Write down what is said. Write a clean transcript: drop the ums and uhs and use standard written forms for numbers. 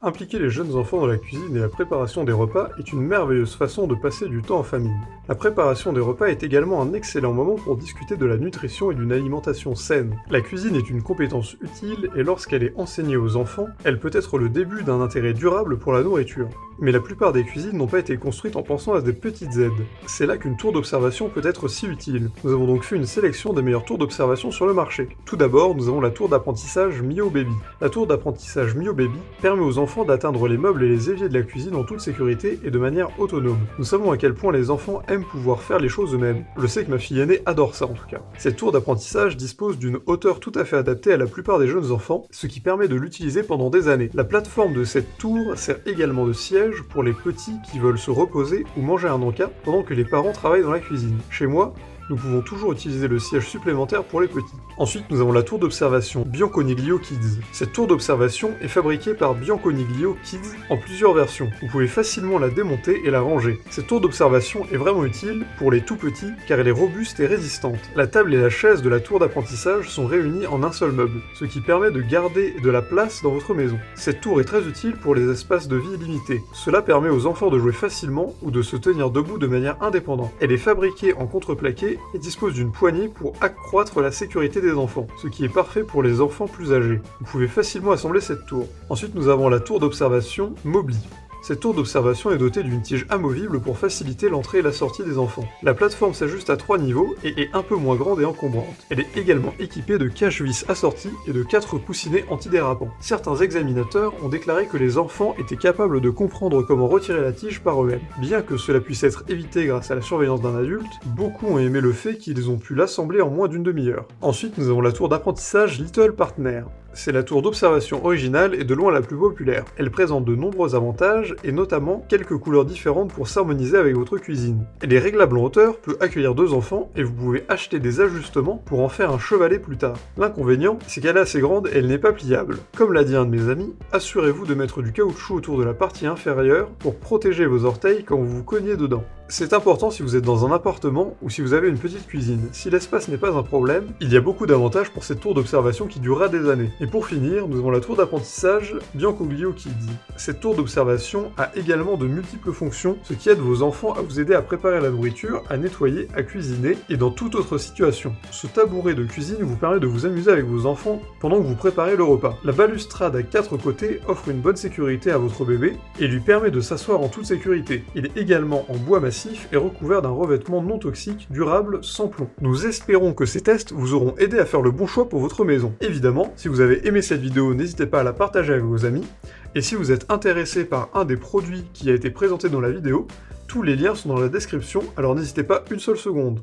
Impliquer les jeunes enfants dans la cuisine et la préparation des repas est une merveilleuse façon de passer du temps en famille. La préparation des repas est également un excellent moment pour discuter de la nutrition et d'une alimentation saine. La cuisine est une compétence utile et lorsqu'elle est enseignée aux enfants, elle peut être le début d'un intérêt durable pour la nourriture. Mais la plupart des cuisines n'ont pas été construites en pensant à des petites aides. C'est là qu'une tour d'observation peut être si utile. Nous avons donc fait une sélection des meilleures tours d'observation sur le marché. Tout d'abord, nous avons la tour d'apprentissage Mio Baby. La tour d'apprentissage Mio Baby permet aux enfants d'atteindre les meubles et les éviers de la cuisine en toute sécurité et de manière autonome. Nous savons à quel point les enfants aiment pouvoir faire les choses eux-mêmes. Je sais que ma fille aînée adore ça en tout cas. Cette tour d'apprentissage dispose d'une hauteur tout à fait adaptée à la plupart des jeunes enfants, ce qui permet de l'utiliser pendant des années. La plateforme de cette tour sert également de siège pour les petits qui veulent se reposer ou manger un encas pendant que les parents travaillent dans la cuisine. Chez moi, nous pouvons toujours utiliser le siège supplémentaire pour les petits. Ensuite, nous avons la tour d'observation Bianconiglio Kids. Cette tour d'observation est fabriquée par Bianconiglio Kids en plusieurs versions. Vous pouvez facilement la démonter et la ranger. Cette tour d'observation est vraiment utile pour les tout petits car elle est robuste et résistante. La table et la chaise de la tour d'apprentissage sont réunies en un seul meuble, ce qui permet de garder de la place dans votre maison. Cette tour est très utile pour les espaces de vie limités. Cela permet aux enfants de jouer facilement ou de se tenir debout de manière indépendante. Elle est fabriquée en contreplaqué et dispose d'une poignée pour accroître la sécurité des enfants, ce qui est parfait pour les enfants plus âgés. Vous pouvez facilement assembler cette tour. Ensuite, nous avons la tour d'observation Mobli. Cette tour d'observation est dotée d'une tige amovible pour faciliter l'entrée et la sortie des enfants. La plateforme s'ajuste à 3 niveaux et est un peu moins grande et encombrante. Elle est également équipée de cache-vis assortis et de 4 coussinets antidérapants. Certains examinateurs ont déclaré que les enfants étaient capables de comprendre comment retirer la tige par eux-mêmes. Bien que cela puisse être évité grâce à la surveillance d'un adulte, beaucoup ont aimé le fait qu'ils ont pu l'assembler en moins d'une demi-heure. Ensuite, nous avons la tour d'apprentissage Little Partner. C'est la tour d'observation originale et de loin la plus populaire. Elle présente de nombreux avantages et notamment quelques couleurs différentes pour s'harmoniser avec votre cuisine. Elle est réglable en hauteur, peut accueillir 2 enfants et vous pouvez acheter des ajustements pour en faire un chevalet plus tard. L'inconvénient, c'est qu'elle est assez grande et elle n'est pas pliable. Comme l'a dit un de mes amis, assurez-vous de mettre du caoutchouc autour de la partie inférieure pour protéger vos orteils quand vous vous cognez dedans. C'est important si vous êtes dans un appartement ou si vous avez une petite cuisine. Si l'espace n'est pas un problème, il y a beaucoup d'avantages pour cette tour d'observation qui durera des années. Et pour finir, nous avons la tour d'apprentissage Biancoglio Kids. Cette tour d'observation a également de multiples fonctions, ce qui aide vos enfants à vous aider à préparer la nourriture, à nettoyer, à cuisiner et dans toute autre situation. Ce tabouret de cuisine vous permet de vous amuser avec vos enfants pendant que vous préparez le repas. La balustrade à 4 côtés offre une bonne sécurité à votre bébé et lui permet de s'asseoir en toute sécurité. Il est également en bois massif et recouvert d'un revêtement non toxique, durable, sans plomb. Nous espérons que ces tests vous auront aidé à faire le bon choix pour votre maison. Évidemment, si vous avez aimé cette vidéo, n'hésitez pas à la partager avec vos amis, et si vous êtes intéressé par un des produits qui a été présenté dans la vidéo, tous les liens sont dans la description, alors n'hésitez pas une seule seconde.